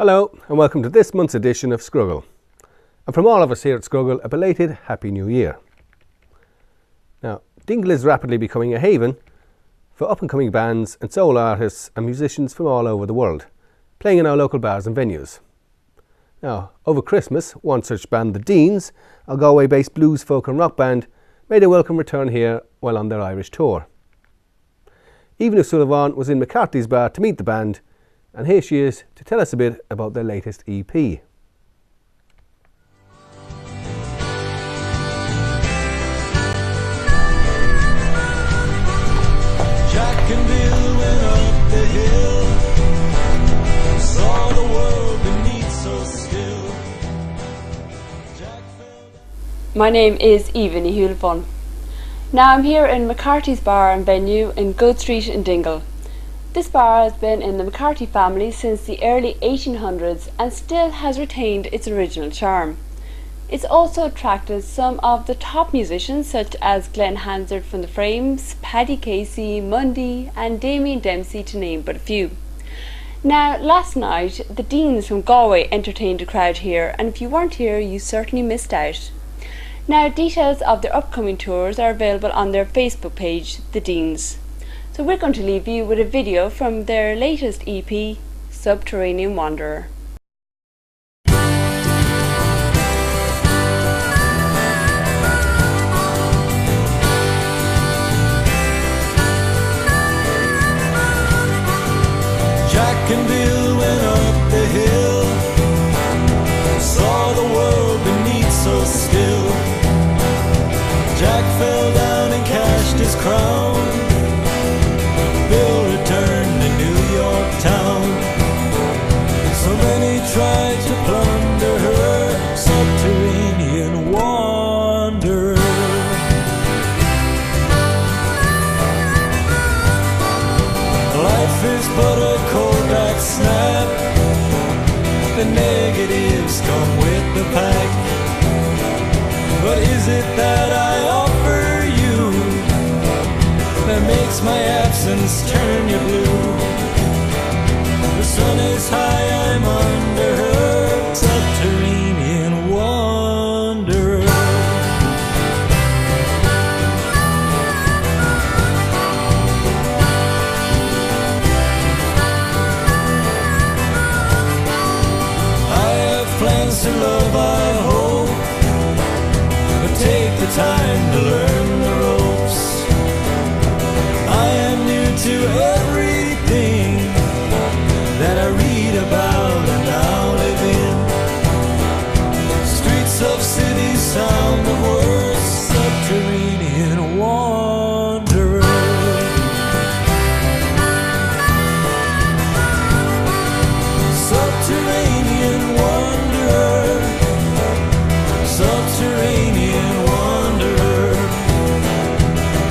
Hello and welcome to this month's edition of Scrogall. And from all of us here at Scrogall, a belated Happy New Year. Now, Dingle is rapidly becoming a haven for up-and-coming bands and soul artists and musicians from all over the world, playing in our local bars and venues. Now, over Christmas, one such band, the Deans, a Galway-based blues, folk and rock band, made a welcome return here while on their Irish tour. Even tSúil was in McCarthy's bar to meet the band, and here she is to tell us a bit about their latest EP. My name is Eva Ní Thuilleabháin. Now I'm here in McCarthy's bar and venue in Good Street in Dingle. This bar has been in the McCarthy family since the early 1800s and still has retained its original charm. It's also attracted some of the top musicians such as Glenn Hansard from the Frames, Paddy Casey, Mundy and Damien Dempsey, to name but a few. Now, last night the Deans from Galway entertained a crowd here, and if you weren't here you certainly missed out. Now, details of their upcoming tours are available on their Facebook page, The Deans. So we're going to leave you with a video from their latest EP, Subterranean Wanderer. Jack and Bill went up the hill, saw the world beneath so still. Jack fell down and cashed his crown. Bill returned to New York town. So many tried to plunder her, subterranean wanderer. Life is but a Kodak snap. The negatives come with the pack. But is it that I offer you that makes my absence turn you blue? The sun is high, I'm under her, subterranean wanderer. I have plans to love, I hope, but take the time to learn the ropes. I am new to everything that I read about and now live in. Streets of cities, sound of words, subterranean wanderer. Subterranean wanderer. Subterranean wanderer.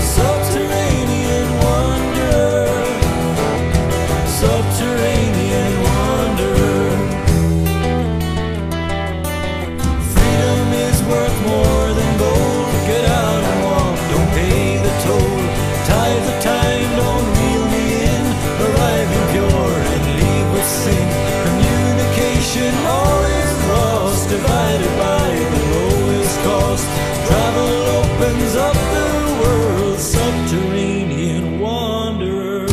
Subterranean wanderer. Subterranean wanderer. Freedom is worth more than gold. Get out and walk, don't pay the toll. Tides of time don't reel me in. Arriving pure and leave with sin. Communication all is lost, divided by the lowest cost. Travel opens up the world, subterranean wanderer.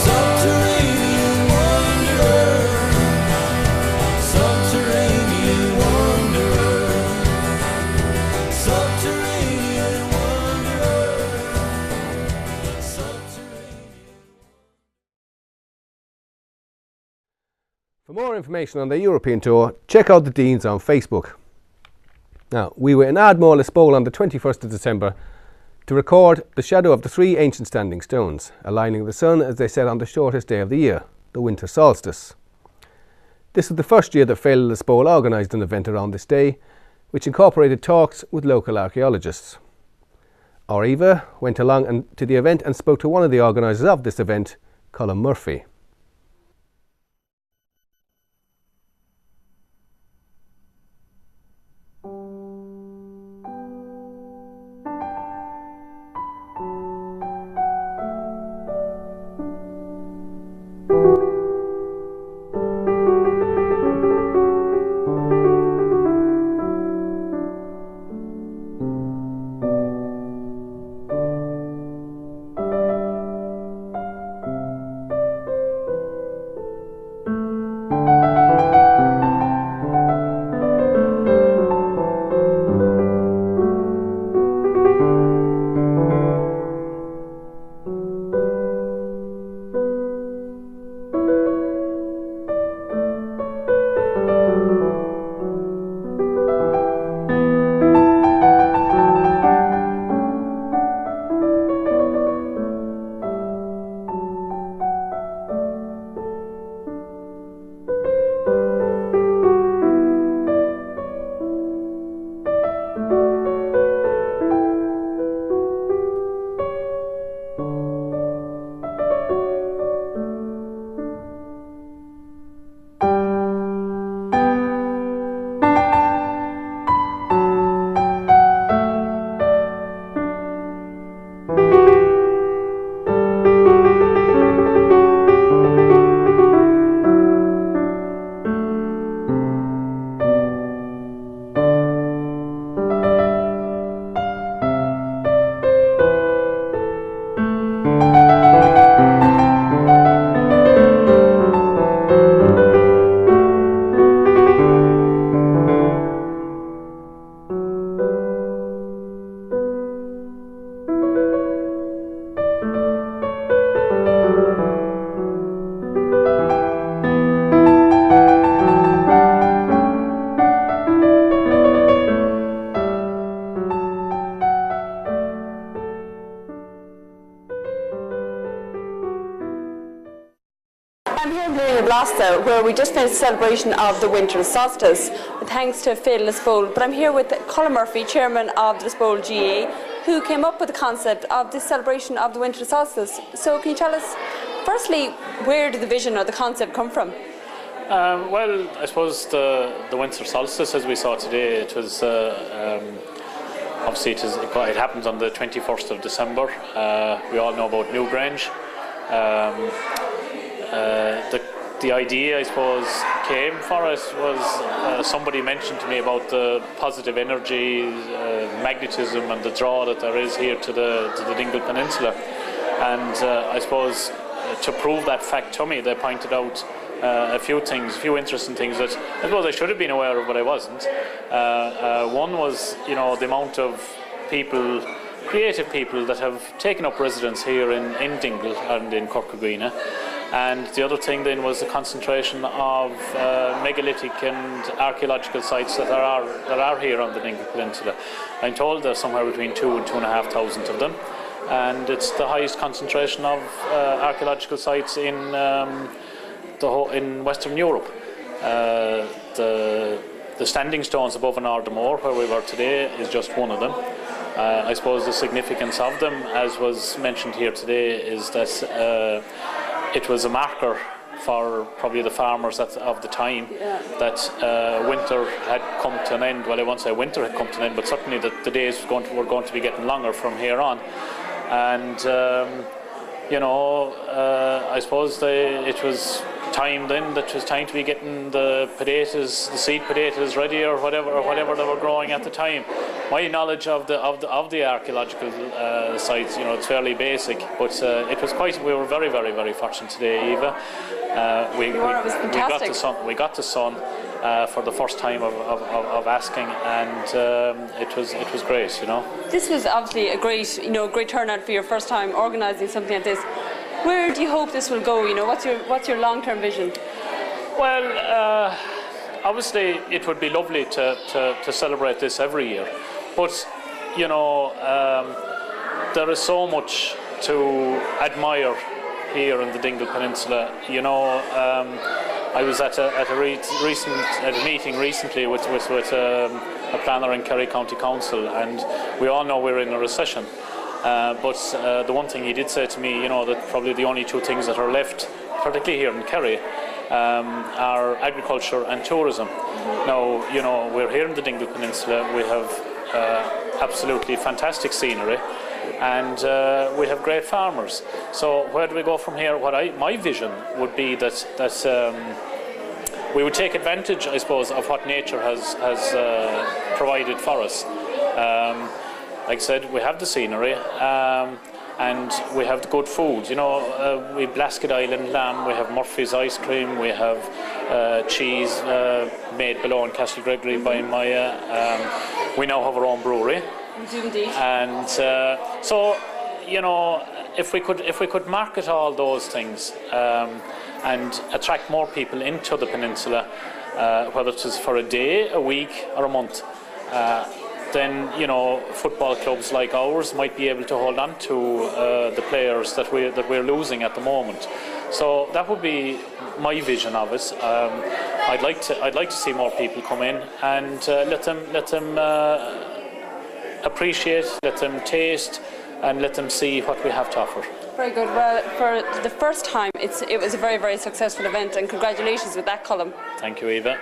Subterranean wanderer. Subterranean wanderer. Subterranean wanderer. Subterranean. For more information on their European tour, check out the Deans on Facebook. Now, we were in Árd Móra Póil on the 21st of December to record The Shadow of the Three Ancient Standing Stones, aligning the sun as they set on the shortest day of the year, the Winter Solstice. This was the first year that Féile Lios Póil organised an event around this day, which incorporated talks with local archaeologists. Our Eva went along to the event and spoke to one of the organisers of this event, Colin Murphy. I'm here in Blue Blasta, where we just finished the celebration of the Winter Solstice, thanks to Féile Lios Póil. But I'm here with Colin Murphy, chairman of the Lios Póil GA, who came up with the concept of this celebration of the Winter Solstice. So can you tell us, firstly, where did the vision or the concept come from? Well, I suppose the Winter Solstice, as we saw today, it was obviously it happens on the 21st of December. We all know about Newgrange. The idea, I suppose, came for us was somebody mentioned to me about the positive energy, magnetism, and the draw that there is here to the Dingle Peninsula. And I suppose to prove that fact to me, they pointed out a few interesting things that I suppose I should have been aware of, but I wasn't. One was, the amount of people, creative people, that have taken up residence here in Dingle and in Chorca Dhuibhne. And the other thing then was the concentration of megalithic and archaeological sites that are here on the Dingle Peninsula. I'm told there's somewhere between 2,000 and 2,500 of them, and it's the highest concentration of archaeological sites in Western Europe. The standing stones above an Árd Móra, where we were today, is just one of them. I suppose the significance of them, as was mentioned here today, is that it was a marker for probably the farmers of the time that winter had come to an end. Well, I won't say winter had come to an end, but certainly that the days were going to be getting longer from here on. And I suppose it was time then that was time to be getting the potatoes, the seed potatoes ready, or whatever they were growing at the time. My knowledge of the archaeological sites, it's fairly basic, but it was quite. We were very, very, very fortunate today, Eva. We got the sun for the first time of asking, and it was great. This was obviously a great turnout for your first time organising something like this. Where do you hope this will go? What's your long-term vision? Well, obviously it would be lovely to celebrate this every year, but there is so much to admire here in the Dingle Peninsula. I was at a meeting recently with a planner in Kerry County Council, and we all know we're in a recession. But the one thing he did say to me, that probably the only two things that are left, particularly here in Kerry, are agriculture and tourism. Now, we're here in the Dingle Peninsula. We have absolutely fantastic scenery, and we have great farmers. So where do we go from here? My vision would be that we would take advantage, I suppose, of what nature has provided for us. Like I said, we have the scenery, and we have the good food. We have Blasket Island lamb, we have Murphy's ice cream, we have cheese made below in Castle Gregory by Maya. We now have our own brewery. We do indeed. And so, if we could market all those things and attract more people into the peninsula, whether it is for a day, a week, or a month. Then football clubs like ours might be able to hold on to the players that we're losing at the moment. So that would be my vision of it. I'd like to see more people come in and let them appreciate, let them taste, and let them see what we have to offer. Very good. Well, for the first time, it was a very, very successful event, and congratulations with that, Colin. Thank you, Eva.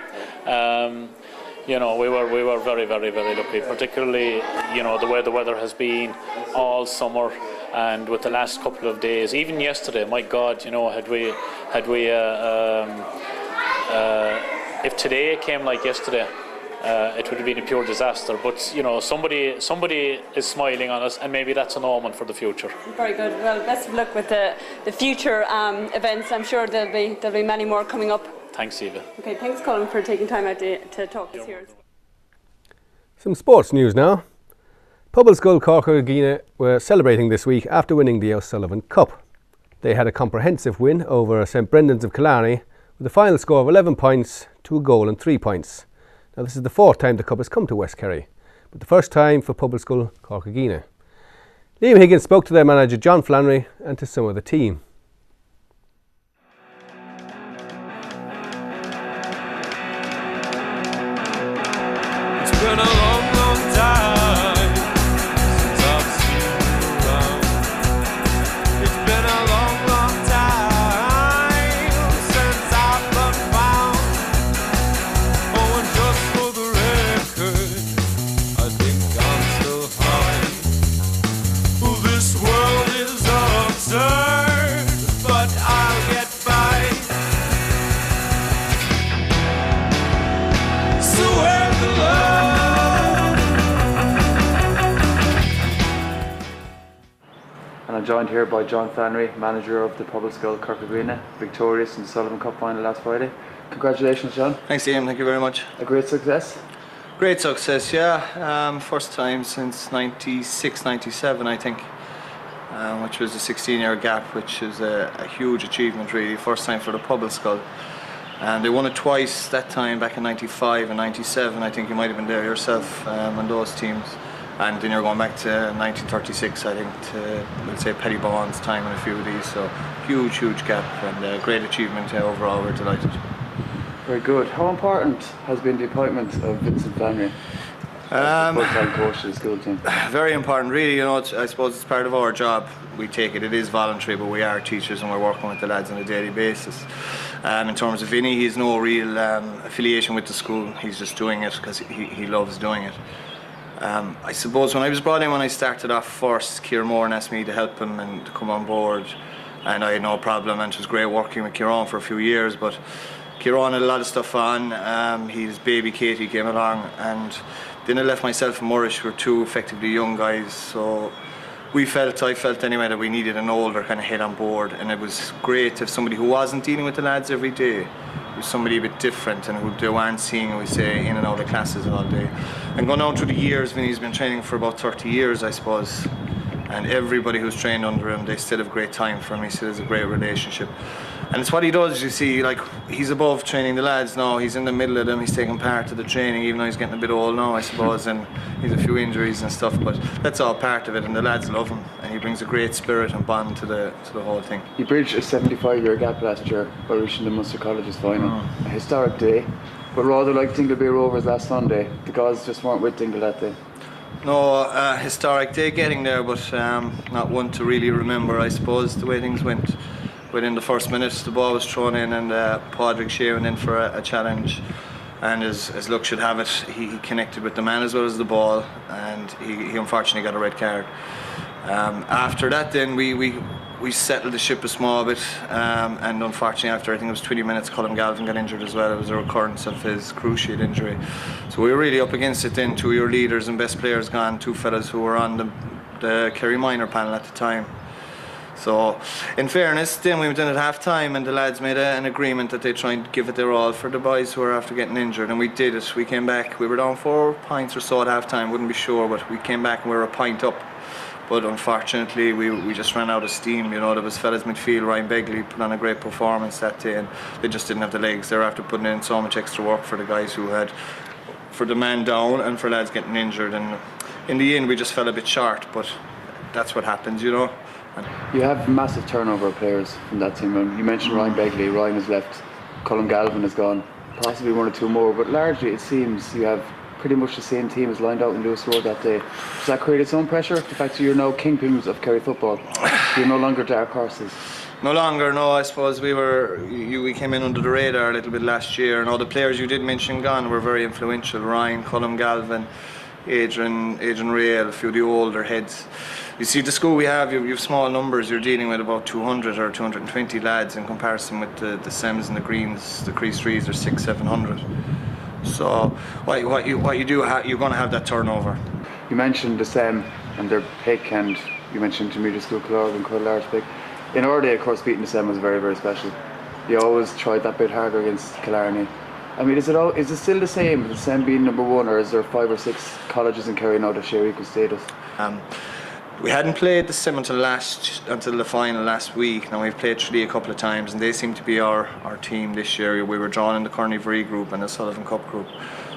We were very, very, very lucky, particularly the way the weather has been all summer, and with the last couple of days, even yesterday. My God, had we if today came like yesterday, it would have been a pure disaster. But somebody is smiling on us, and maybe that's an omen for the future. Very good. Well, best of luck with the future events. I'm sure there'll be many more coming up. Thanks, Eva. Okay, thanks, Colin, for taking time out to talk to us here. Some sports news now. Pobalscoil Chorca Dhuibhne were celebrating this week after winning the O'Sullivan Cup. They had a comprehensive win over St Brendan's of Killarney with a final score of 11 points to a goal and 3 points. Now, this is the fourth time the Cup has come to West Kerry, but the first time for Pobalscoil Chorca Dhuibhne. Liam Higgins spoke to their manager John Flannery and to some of the team. joined here by John Flannery, manager of the Pobalscoil Chorca Dhuibhne, victorious in the Sullivan Cup final last Friday. Congratulations, John. Thanks, Ian. Thank you very much. A great success. Great success, yeah. First time since 96, 97, I think, which was a 16-year gap, which is a huge achievement, really. First time for the Pobalscoil. And they won it twice that time, back in 95 and 97. I think you might have been there yourself on those teams. And then you're going back to 1936, I think, to, let's say, Petty Bond's time in a few of these. So huge, huge gap, and a great achievement overall. We're delighted. Very good. How important has been the appointment of Vincent Flannery as the full-time coach of the school team? Very important, really. You know, I suppose it's part of our job. We take it. It is voluntary, but we are teachers and we're working with the lads on a daily basis. In terms of Vinny, he has no real affiliation with the school. He's just doing it because he loves doing it. I suppose when I was brought in, when I started off first, Ciara Moran asked me to help him and to come on board, and I had no problem, and it was great working with Ciara for a few years. But Ciara had a lot of stuff on. His baby Katie came along, and then I left myself and Murish, who were two effectively young guys. So I felt anyway, that we needed an older kind of head on board, and it was great to have somebody who wasn't dealing with the lads every day. It was somebody a bit different and who they weren't seeing, we say, in and out of classes all day. And going on through the years, Vinny's been training for about 30 years, I suppose. And everybody who's trained under him, they still have great time for him. He still has a great relationship. And it's what he does, you see, like, he's above training the lads now. He's in the middle of them, he's taking part of the training, even though he's getting a bit old now, I suppose, and he's a few injuries and stuff, but that's all part of it, and the lads love him, and he brings a great spirit and bond to the whole thing. He bridged a 75-year gap last year by reaching the Munster Colleges final. A historic day, but rather like Dingle Bay Rovers last Sunday. The guys just weren't with Dingle that day. No, historic day getting there, but not one to really remember, I suppose, the way things went. Within the first minutes, the ball was thrown in, and Padraig Sheeran in for a challenge. And as luck should have it, he connected with the man as well as the ball, and he unfortunately got a red card. After that, then we settled the ship a small bit, and unfortunately, after I think it was 20 minutes, Colm Galvin got injured as well. It was a recurrence of his cruciate injury. So we were really up against it then. Two of your leaders and best players gone, two fellas who were on the Kerry Minor panel at the time. So, in fairness, then we went in at half time, and the lads made an agreement that they'd try and give it their all for the boys who were after getting injured, and we did it. We came back, we were down 4 points or so at half time, wouldn't be sure, but we came back and we were a point up. But unfortunately, we just ran out of steam. You know, there was fellas midfield, Ryan Begley put on a great performance that day, and they just didn't have the legs. They were after putting in so much extra work for the guys who had, for the man down and for lads getting injured, and in the end we just fell a bit short, but that's what happens, you know. You have massive turnover of players from that team. You mentioned Ryan Begley. Ryan has left. Colm Galvin has gone. Possibly 1 or 2 more, but largely it seems you have pretty much the same team as lined out in Lewis Road that day. Does that create its own pressure? The fact that you're now kingpins of Kerry football, you're no longer dark horses. No longer, no. I suppose we came in under the radar a little bit last year, and all the players you did mention gone were very influential. Ryan, Colm Galvin, Adrian Rail, a few of the older heads. You see, the school we have, you have small numbers. You're dealing with about 200 or 220 lads in comparison with the Sems and the Greens. The Crease Trees are 600-700. So what you do, you're going to have that turnover. You mentioned the Sem and their pick, and you mentioned intermediate school Clog and quite a large pick. In our day, of course, beating the Sem was very, very special. You always tried that bit harder against Killarney. I mean, is it still the same, the Sem being number 1, or is there 5 or 6 colleges in Kerry now that share equal status? We hadn't played the Sim until the final last week. Now we've played Tralee a couple of times, and they seem to be our team this year. We were drawn in the Kearney-Vree group and the Sullivan Cup group.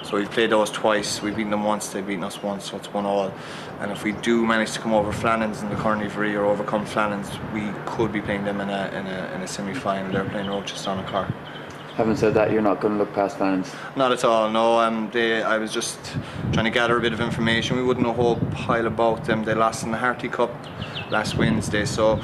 So we've played those twice. We've beaten them once, they've beaten us once, so it's 1-1. And if we do manage to come over Flannans in the Kearney-Vree or overcome Flannans, we could be playing them in a semi-final. They're playing Rochester and Cork. Having said that, you're not going to look past Flannans? Not at all, no. I was just trying to gather a bit of information. We wouldn't know a whole pile about them. They lost in the Harty Cup last Wednesday, so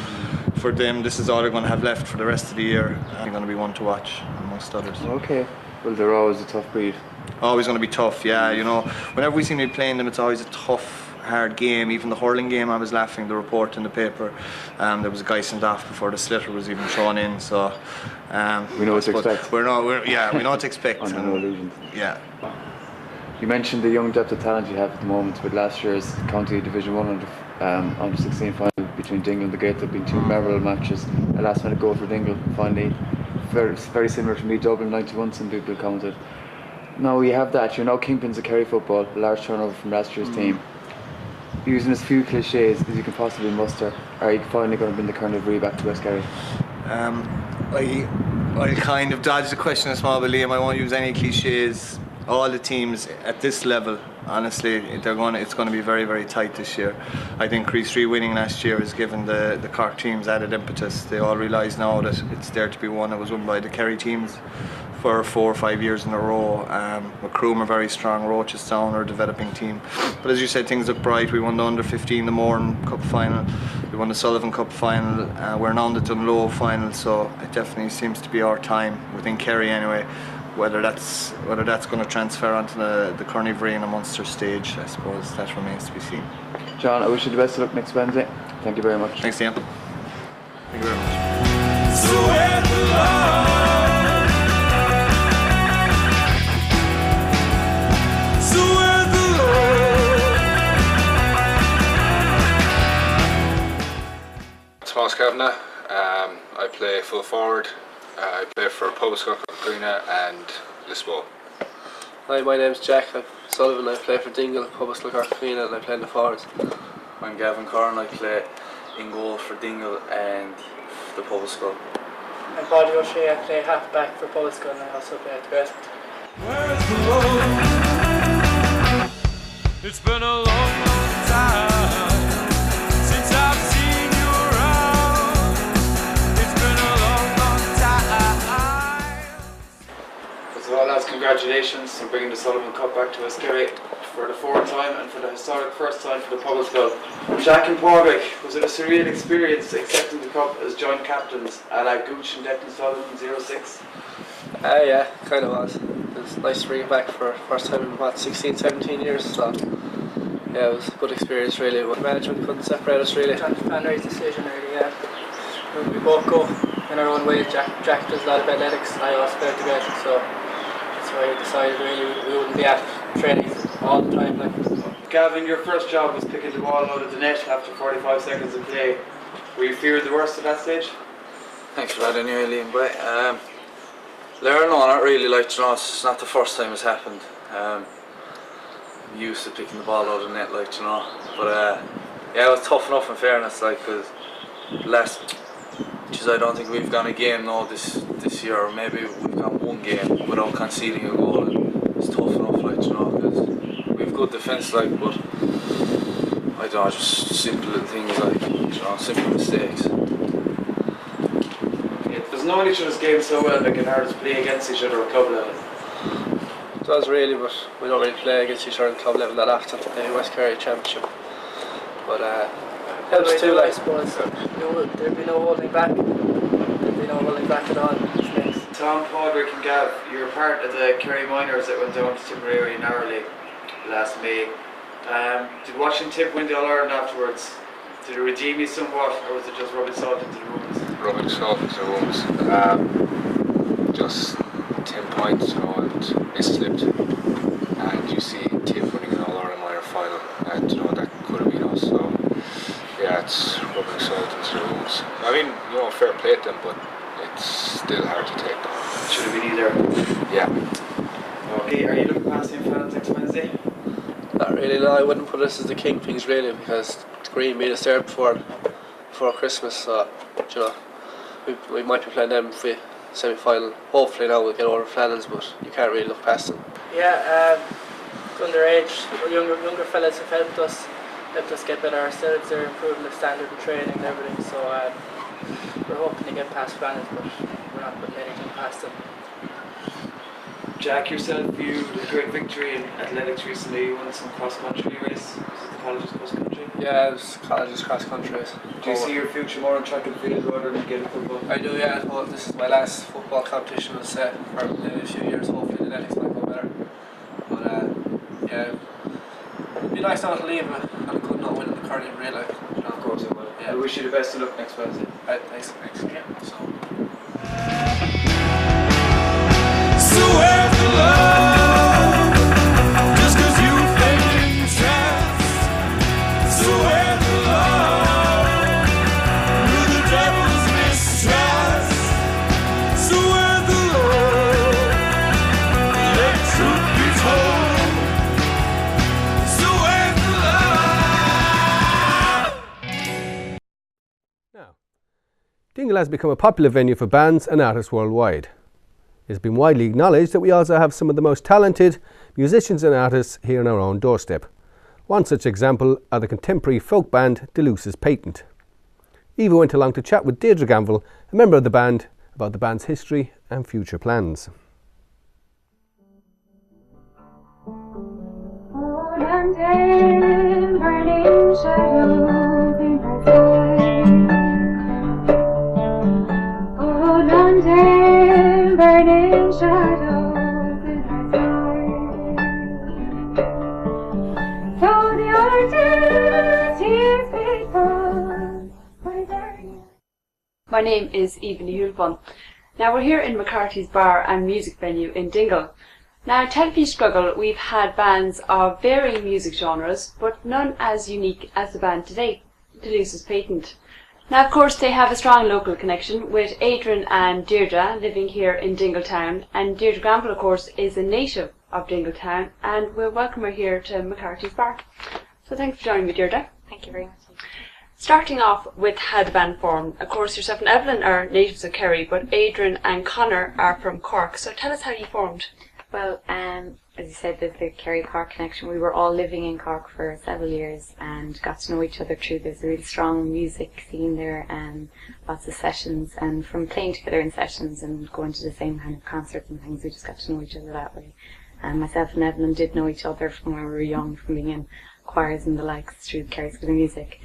for them this is all they're going to have left for the rest of the year. They're going to be one to watch amongst others. Okay, well, they're always a tough breed. Always going to be tough, yeah. You know, whenever we seem to be playing them, it's always a tough, hard game. Even the hurling game, I was laughing, the report in the paper, there was a guy sent off before the sliotar was even thrown in, so we know what to expect. We know what to expect. Under no illusions. Yeah. You mentioned the young depth of talent you have at the moment with last year's County Division 1 under 16 final between Dingle and the Gate. There have been two memorable matches. A last minute goal for Dingle, finally. Very similar to me, Dublin 91, some people commented. Now you have that, you're now kingpins of Kerry football, a large turnover from last year's team. Using as few cliches as you can possibly muster, are you finally going to bring the Carnival back to West Kerry? I'll kind of dodge the question a small bit, Liam. I won't use any cliches. All the teams at this level, honestly, it's going to be very, very tight this year. I think Crease 3 winning last year has given the Cork teams added impetus. They all realise now that it's there to be won. It was won by the Kerry teams for 4 or 5 years in a row. Macroom are very strong, Rochestown are a developing team. But as you said, things look bright. We won the under-15 the Moran Cup final. We won the Sullivan Cup final. We're now in the Dunloe final, so it definitely seems to be our time, within Kerry anyway. Whether that's going to transfer onto the Carnival and a Munster stage, I suppose that remains to be seen. John, I wish you the best of luck next Wednesday. Thank you very much. Thanks, Ian. Thank you very much. So where the love? So where the love? Pobalscoil Chorca Dhuibhne. I play full forward. I play for Pobalscoil Chorca Dhuibhne and Lios Póil. Hi, my name's Jack. I'm Sullivan. I play for Dingle, Pobalscoil Chorca Dhuibhne, and I play in the forwards. I'm Gavin Corrin. I play in goal for Dingle and the Pobalscoil. I'm Paddy O'Shea. I play half back for Pobalscoil and I also play at the West. Where's the love? It's been a long time since I've seen you around. It's been a long time. First of all, lads, congratulations on bringing the Sullivan Cup back to West Kerry for the fourth time and for the historic first time for the Pobalscoil. Jack and Padraig, was it a surreal experience accepting the cup as joint captains a la Gooch and Declan Sullivan 06? Yeah, kind of was. It was nice to bring it back for the first time in 16, 17 years. So yeah, it was a good experience really. But management couldn't separate us really. Flannery's decision really, yeah. We both go in our own way. Jack does a lot of athletics, I also play the Gaelic, so that's why we decided really we wouldn't be at training all the time. Like. Gavin, your first job was picking the ball out of the net after 45 seconds of play. Were you feared the worst at that stage? Thanks for that anyway, Liam. But no, not really. Like, it's not the first time it's happened. I'm used to picking the ball out of the net, like, But yeah, it was tough enough in fairness, like, because I don't think we've gone a game now this year, or maybe we've gone one game without conceding a goal. And it's tough enough, like, because we've good defence, like, but I don't know, just simple little things like, simple mistakes. There's known each other's game so well, like, it's hard to play against each other at club level. It does really, but we don't really play against each other at club level that often. The West Kerry Championship, but helps too, I suppose. There'll be no holding back. There'll be no holding back at all. Tom, Padraig and Gav, you were part of the Kerry minors that went down to Tipperary in Ireland last May. Did watching Tip win the All-Ireland afterwards, did it redeem you somewhat, or was it just rubbing salt into the wounds? Rubbing salt into the wounds. Just 10 points, and it slipped. And you see Tip winning an All-Ireland minor final, and that could have been us. So yeah, it's rubbing salt into the wounds. I mean, fair play to them, but it's still hard to take them. Should have been either. Yeah. Okay, are you looking past the finals next Wednesday? Not really, no. I wouldn't put this as the kingpins really, because Green beat us there before Christmas, so we might be playing them for semi-final. Hopefully now we'll get over finals, but you can't really look past them. Yeah, underage, younger fellas have helped us get better ourselves. They're improving the standard of training and everything, so we're hoping to get past finals, but we're not putting anything past them. Jack, yourself, you had a great victory in athletics recently. You won some cross-country race. Was it the college's cross-country? Yeah, it was college's cross-country race. Do you see your future more in track and field rather than Gaelic football? I do, yeah. Well, this is my last football competition, I'll say, for a few years. Hopefully the athletics might go better. But yeah, it'd be nice not to leave and I could not win in the cardio really. Of course it will. Yeah. I wish you the best of luck next Wednesday. Right, thanks. Yeah. So where's the love? Just 'cause you fake interest. So where's the love? Dingle has become a popular venue for bands and artists worldwide. It has been widely acknowledged that we also have some of the most talented musicians and artists here on our own doorstep. One such example are the contemporary folk band Deluce's Patent. Eva went along to chat with Deirdre Granville, a member of the band, about the band's history and future plans. My name is Eva Hulpon. Now we're here in McCarthy's Bar and Music Venue in Dingle. Now at Scrogall we've had bands of varying music genres, but none as unique as the band today, Deluce's Patent. Now of course they have a strong local connection with Adrian and Deirdre living here in Dingle town, and Deirdre Granville of course is a native of Dingle town, and we'll welcome her here to McCarthy's Bar. So thanks for joining me, Deirdre. Thank you very much. Starting off with how the band formed, of course yourself and Evelyn are natives of Kerry, but Adrian and Connor are from Cork, so tell us how you formed. Well, as you said, there's the Kerry-Cork connection. We were all living in Cork for several years and got to know each other through. There's a really strong music scene there and lots of sessions, and from playing together in sessions and going to the same kind of concerts and things, we just got to know each other that way. And myself and Evelyn did know each other from when we were young, from being in choirs and the likes through the Kerry School of Music.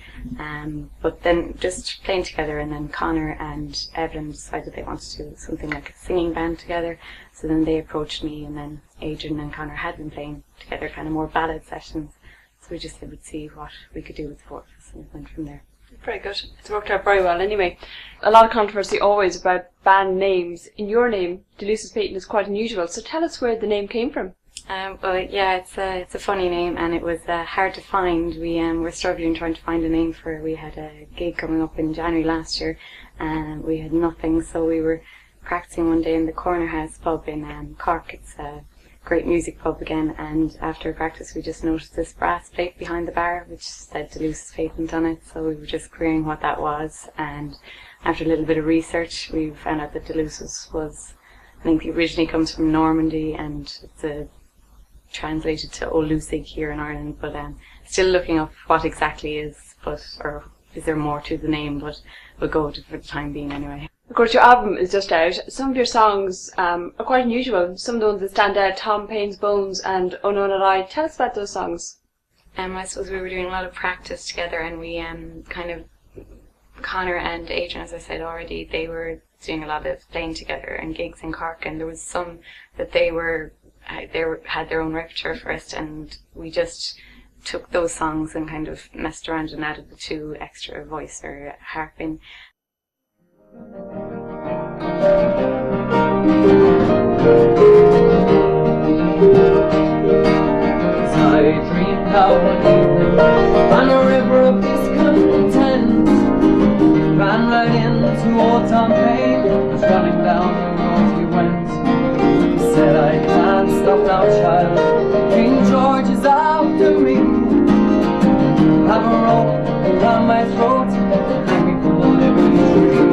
But then just playing together, and then Connor and Evelyn decided they wanted to do something like a singing band together. So then they approached me, and then Adrian and Connor had been playing together kind of more ballad sessions. So we just said we'd see what we could do with the four of us, and went from there. Very good. It's worked out very well anyway. A lot of controversy always about band names. In your name, Deluce's Patent, is quite unusual, so tell us where the name came from. Well, yeah, it's a funny name, and it was hard to find. We were struggling trying to find a name for it. We had a gig coming up in January last year, and we had nothing, so we were practicing one day in the Corner House pub in Cork. It's a great music pub again, and after practice we just noticed this brass plate behind the bar which said Deluce's Patent on it, so we were just querying what that was, and after a little bit of research we found out that Deluce was, I think, originally comes from Normandy, and it's translated to Old Lusig here in Ireland, but still looking up what exactly is, or is there more to the name, but we'll go with it for the time being anyway. Of course, your album is just out. Some of your songs are quite unusual. Some of the ones that stand out, Tom Paine's Bones and Oh No Not I. Tell us about those songs. I suppose we were doing a lot of practice together, and we kind of, Connor and Adrian, as I said already, they were doing a lot of playing together and gigs in Cork, and there was some that they had their own repertoire first, and we just took those songs and kind of messed around and added the two extra voice or harp in. I dreamed out one evening on a river of discontent, ran right into old Tom Paine, was running down the road he went. He said, I can't stop now, child, King George is after me. Have a rope around my throat, hang me from the living tree.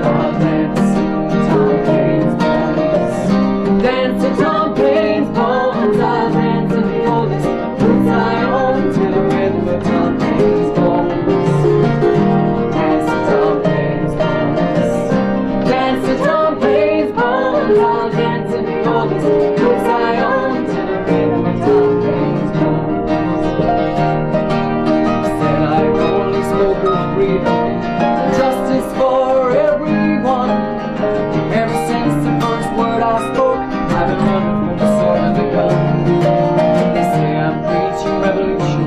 I'll dance to Tom Paine's bones, dance to Tom Paine's bones. I'll dance in the oldest roots I own, to the rhythm of Tom Paine's bones. Dance to Tom Paine's bones, dance to Tom Paine's bones. I'll dance in the oldest roots I own, to the rhythm of Tom Paine's bones. Said I only spoke of freedom, justice for everyone. Ever since the first word I spoke, I've been running from the sword and the gun. They say I'm preaching revolution,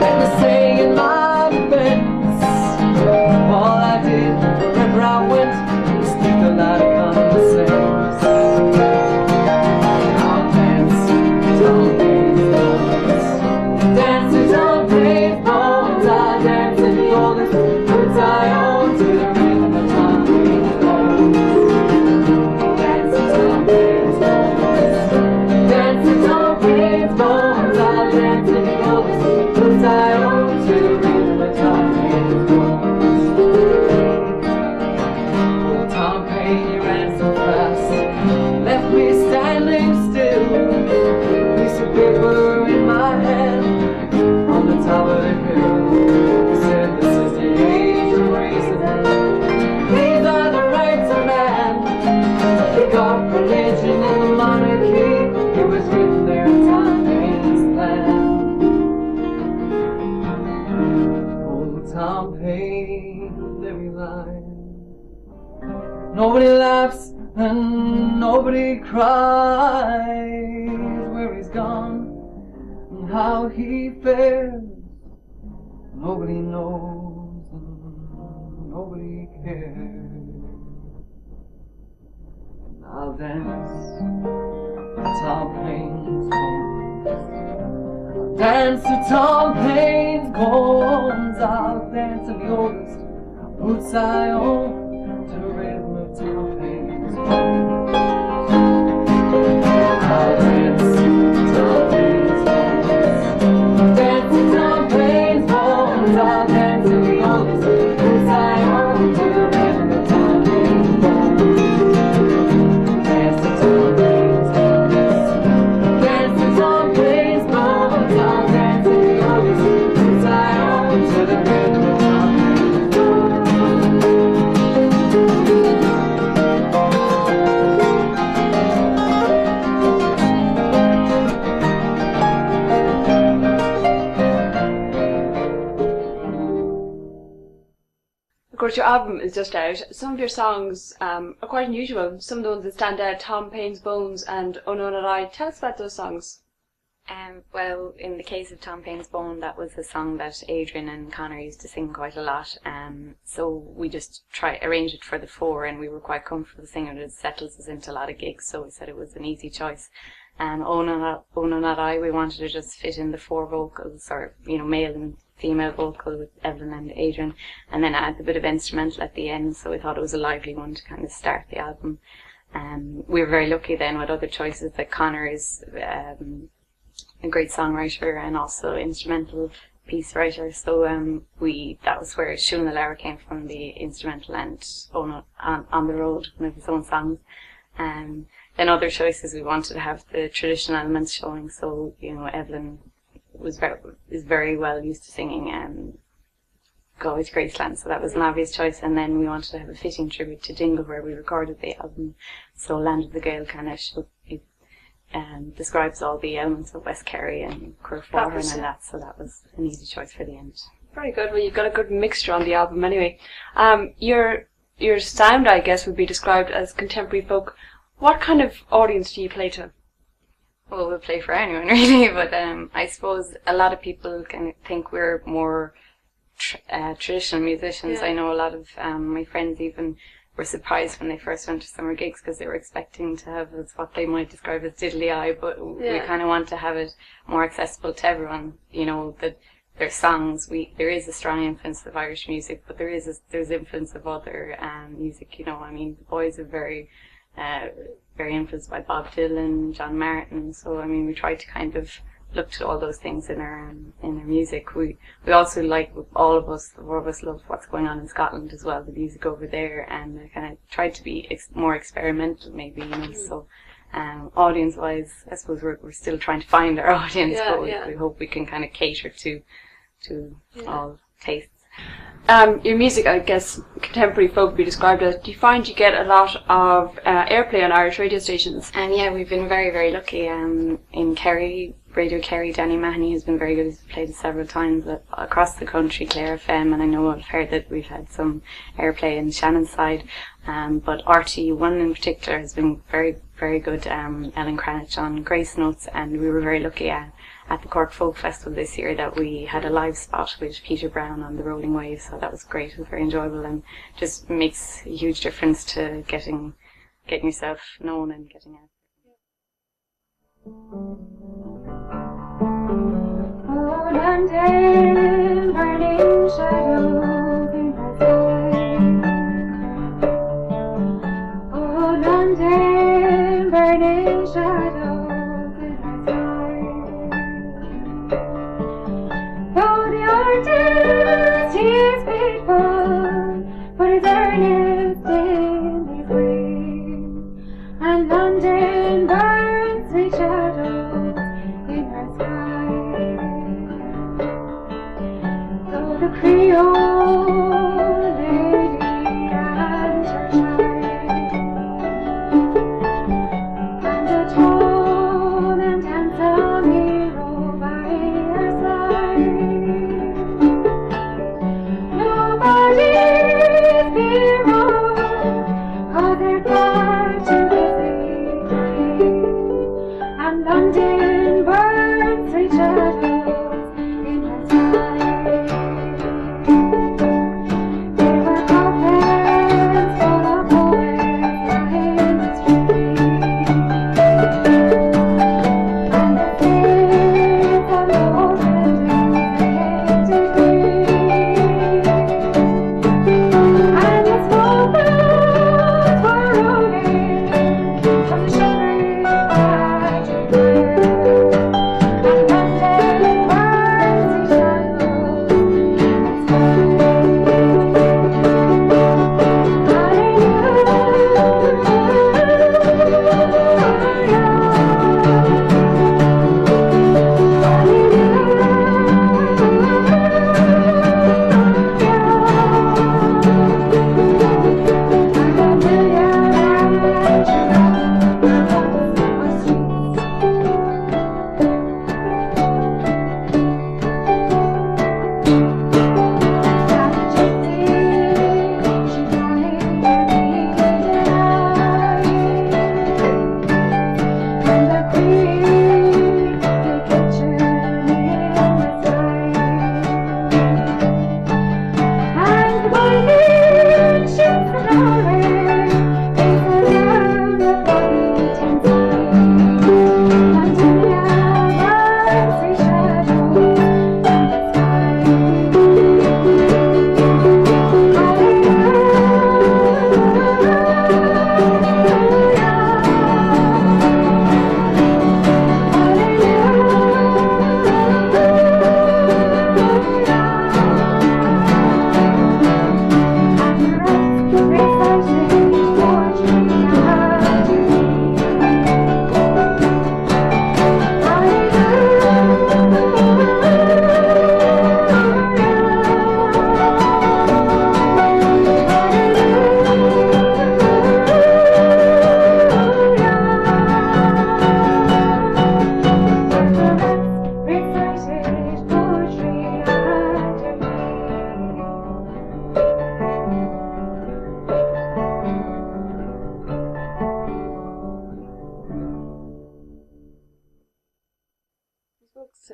and they say in my defense, all I did wherever I went was speak a lot of common sense. I'll dance to Tom Paine's bones, dance to Tom Paine's bones. I'll dance in the oldest roots I own, to the rhythm of Tom Paine's bones. Dance to Tom Paine's bones, dance to Tom Paine's bones. I'll dance in the oldest roots I own, to the rhythm of Tom Paine's bones. Nobody laughs and nobody cries where he's gone and how he fares. Nobody knows and nobody cares. And I'll dance to Tom Paine's bones. I'll dance to Tom Paine's bones. I'll dance in the oldest boots I own to the rhythm of Tom Paine's bones. I'll dance to Tom Paine's bones. Dance to Tom Paine's bones. I'll dance to the oldest boots I own to the rhythm of Tom Paine's bones. Dance to Tom Paine's bones. Dance to Tom Paine's bones. I'll dance to the oldest boots I own to the rhythm of Tom Paine's bones. Of course, your album is just out. Some of your songs are quite unusual. Some of the ones that stand out, Tom Paine's Bones and Oh No Not I. Tell us about those songs. Well, in the case of Tom Paine's Bone, that was a song that Adrian and Connor used to sing quite a lot. So we just arranged it for the four, and we were quite comfortable singing it. It settles us into a lot of gigs, so we said it was an easy choice. Oh No Not I, we wanted to just fit in the four vocals, or male and female vocal with Evelyn and Adrian, and then add a bit of instrumental at the end, so we thought it was a lively one to kind of start the album. We were very lucky then with other choices, that Connor is a great songwriter and also instrumental piece writer, so that was where Siún na Leabhar came from, the instrumental, and On the Road, one of his own songs. Then other choices, we wanted to have the traditional elements showing, so Evelyn is very well used to singing Galway to Graceland, so that was an obvious choice. And then we wanted to have a fitting tribute to Dingle, where we recorded the album, so Land of the Gael kind of describes all the elements of West Kerry and Curragh and that, so that was an easy choice for the end. Very good. Well, you've got a good mixture on the album anyway. Your sound, I guess, would be described as contemporary folk. What kind of audience do you play to? Well, we'll play for anyone really, but I suppose a lot of people kind of think we're more traditional musicians. Yeah. I know a lot of my friends even were surprised when they first went to summer gigs, because they were expecting to have what they might describe as diddly eye, but we kind of want to have it more accessible to everyone. That their songs, there is a strong influence of Irish music, but there's influence of other music. The boys are very influenced by Bob Dylan, John Martin. So we try to kind of look to all those things in our music. We also like, all of us love what's going on in Scotland as well, the music over there, and kind of tried to be more experimental maybe. So audience wise, I suppose we're still trying to find our audience, but we hope we can kind of cater to all tastes. Your music, I guess, contemporary folk would be described as. Do you find you get a lot of airplay on Irish radio stations? Yeah, we've been very, very lucky. In Kerry, Radio Kerry, Danny Mahoney has been very good. He's played several times across the country, Clare FM, and I know I've heard that we've had some airplay in Shannon's side. But RT1 in particular has been very, very good. Ellen Cranach on Grace Notes, and we were very lucky at the Cork Folk Festival this year that we had a live spot with Peter Brown on the Rolling Waves, so that was great. It was very enjoyable, and just makes a huge difference to getting yourself known and getting out. Oh, London, burning shadows in the sky. Oh, London, burning shadows in the sky. Though the artist, he is faithful, but his earnest in his way. And London burns with shadows in her sky. Though the Creole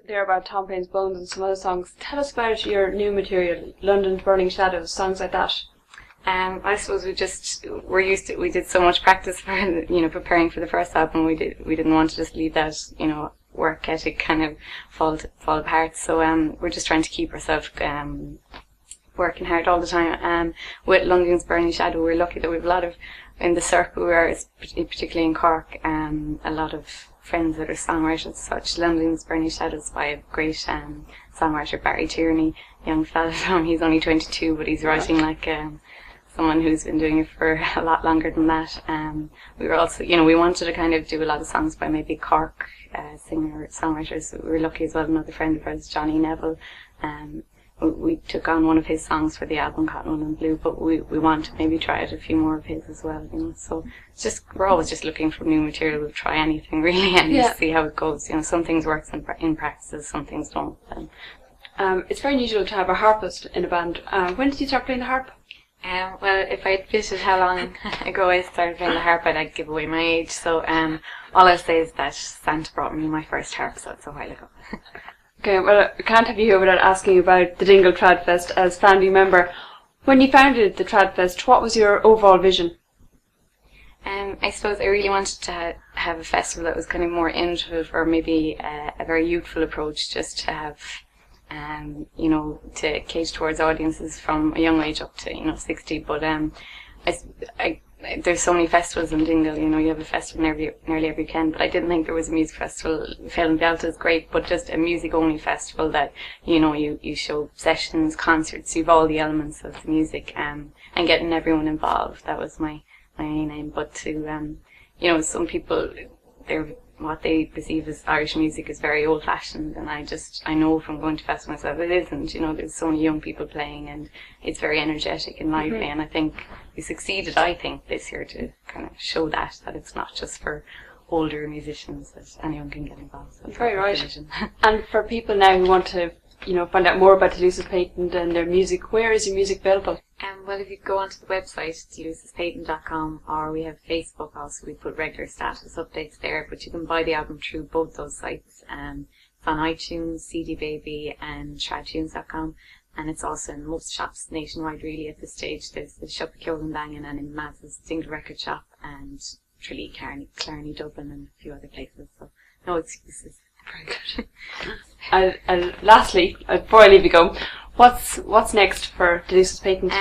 there about Tom Paine's Bones and some other songs. Tell us about your new material, London's Burning Shadows, songs like that. I suppose we did so much practice for, preparing for the first album. We didn't want to just leave that, work ethic kind of fall apart. So we're just trying to keep ourselves working hard all the time. With London's Burning Shadow, we're lucky that we have a lot of, in the circle we are, particularly in Cork, a lot of friends that are songwriters, such. London's Burning Shadows by a great songwriter, Barry Tierney, young fella he's only 22, but he's writing like someone who's been doing it for a lot longer than that. We were also, we wanted to kind of do a lot of songs by maybe Cork singer-songwriters. We were lucky as well, another friend of ours, Johnny Neville. We took on one of his songs for the album Cotton Wool and Blue, but we want to maybe try out a few more of his as well, So it's we're always just looking for new material. We'll try anything really and just see how it goes. Some things work in practices, some things don't. It's very unusual to have a harpist in a band. When did you start playing the harp? Well, if I admitted how long ago I started playing the harp, I'd give away my age. So all I'll say is that Santa brought me my first harp, so it's a while ago. Okay, well, I can't have you here without asking about the Dingle Tradfest as founding member. When you founded the Tradfest, what was your overall vision? I suppose I really wanted to have a festival that was kind of more innovative, or maybe a very youthful approach, just to have to cater towards audiences from a young age up to 60. But there's so many festivals in Dingle. You have a festival nearly every weekend. But I didn't think there was a music festival. Féile Lios is great, but just a music only festival that you show sessions, concerts, you've all the elements of the music, and getting everyone involved. That was my main aim. But to some people, what they perceive as Irish music is very old-fashioned, and I know from going to festivals that it isn't. There's so many young people playing, and it's very energetic and lively, and I think we succeeded, this year to kind of show that it's not just for older musicians, that anyone can get involved. So very right. And for people now who want to find out more about Deluce's patent and their music, where is your music available? Well, if you go onto the website, delucespatent.com, or we have Facebook also, we put regular status updates there, but you can buy the album through both those sites. It's on iTunes, CD Baby, and tradtunes.com, and it's also in most shops nationwide really at this stage. There's the shop at Kilganbangan and in Maz's Dingle Record Shop, and Tralee, Clarny, Dublin, and a few other places, so no excuses. Very good. And lastly, before I leave you go, what's next for Deluce's patent?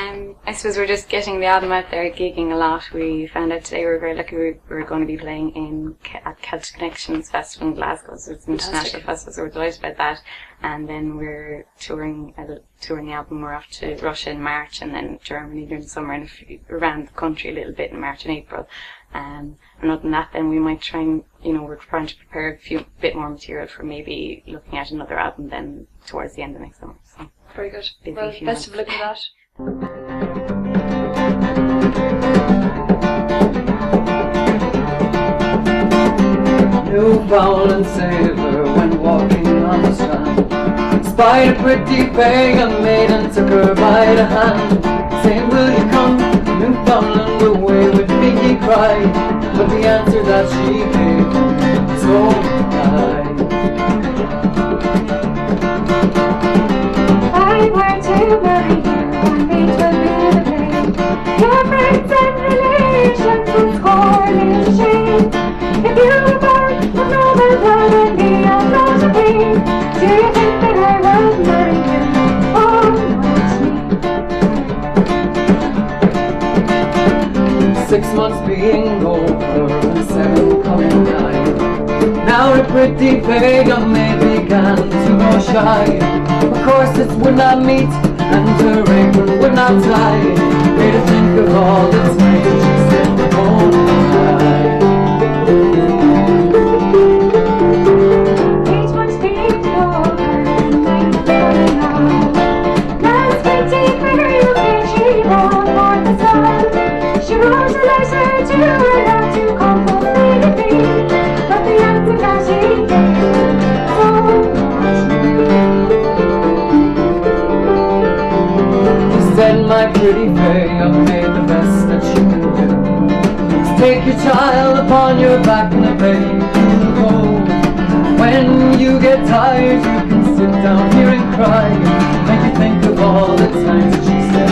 I suppose we're just getting the album out there, gigging a lot. We found out today we were very lucky we were going to be playing at Celtic Connections Festival in Glasgow, so it's an international festival, so we're delighted about that. And then we're touring the album. We're off to Russia in March, and then Germany during the summer, and around the country a little bit in March and April. And other than that, then we might try and, we're trying to prepare a bit more material for maybe looking at another album then towards the end of next summer. So very good. Well, best of luck with that. Newfoundland sailor went walking on the strand, spied a pretty pagan maiden, took her by the hand, saying, "Will you come to Newfoundland away with me?" he cried, but the answer that she gave was so kind. I were to marry you, and it will be the day. Your friends and relations will scorn and shame. If you were born of noble blood and be a daughter queen, do you think that I would marry you? Oh, not me. 6 months being over and 7 coming nigh, now the pretty pagan maid began to grow shy. Of course it would not meet, and her apron would not tie. Made her think of all the times she said the whole night. Each one's being over and I'm falling out. Now it's pretty clear that she won't want the sun. She wrote a letter to her love to comfort me, but the answer that she gave so Said, "My pretty Faye, I've made the best that you can do. Take your child upon your back and away you go. When when you get tired, you can sit down here and cry, and make you think of all the times that she said,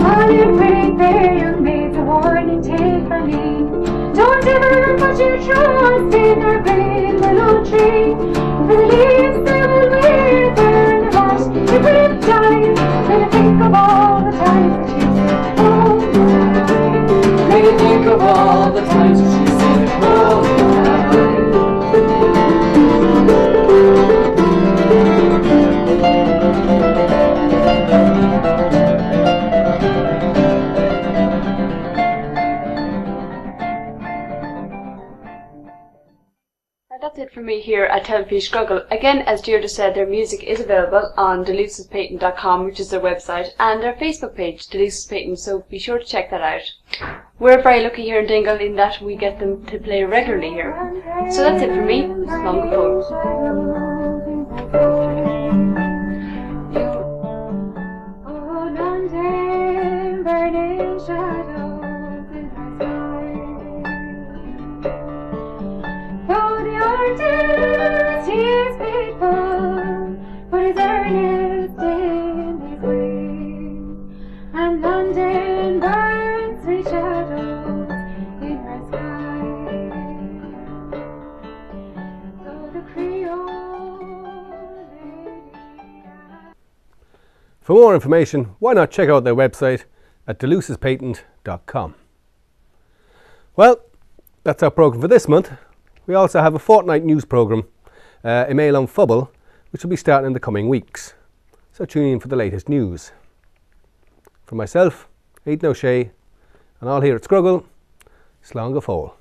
While you're waiting there, your maid's a warning tale from me. Don't ever put your trust in their great little tree. For the leaves they will wither and the moss it will die. Let me think of all the times that she said, oh my. make you think of all the times that she said, oh my. That's it from me here at Scrogall. Again, as Deirdre said, their music is available on delucespeyton.com, which is their website, and their Facebook page, Deluce's Peyton, so be sure to check that out. We're very lucky here in Dingle in that we get them to play regularly here. So that's it from me, Slán go Fóill. Oh, London, burning shadows in the sky. Though the artist, he is faithful, but he's earnest in his way. And London burns sweet shadows in her sky. Though the Creole lady. For more information, why not check out their website at delucespeyton.com. Well, that's our programme for this month. We also have a fortnight news programme, Email on Phobal, which will be starting in the coming weeks. So tune in for the latest news. For myself, Aidan O'Shea, and all here at Scrogall, Slán go Fóill.